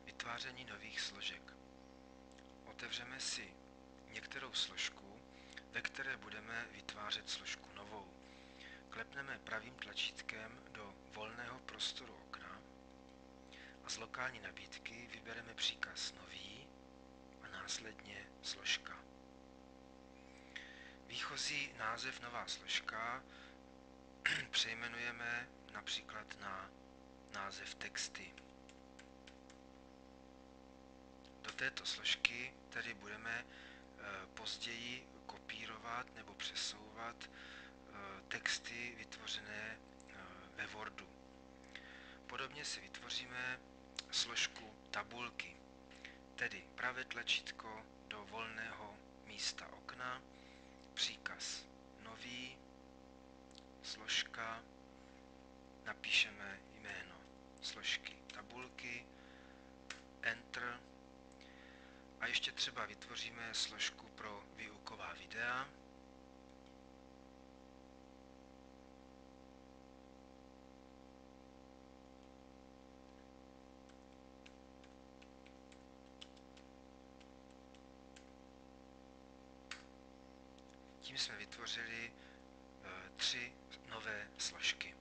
Vytváření nových složek. Otevřeme si některou složku, ve které budeme vytvářet složku novou. Klepneme pravým tlačítkem do volného prostoru okna a z lokální nabídky vybereme příkaz nový a následně složka. Výchozí název nová složka přejmenujeme například na název texty. Do této složky tedy budeme později kopírovat nebo přesouvat texty vytvořené ve Wordu. Podobně si vytvoříme složku tabulky, tedy pravé tlačítko do volného místa okna, příkaz nový, složka, napíšeme jméno složky tabulky, Enter a ještě třeba vytvoříme složku pro výuková videa. Tím jsme vytvořili 3 nové složky.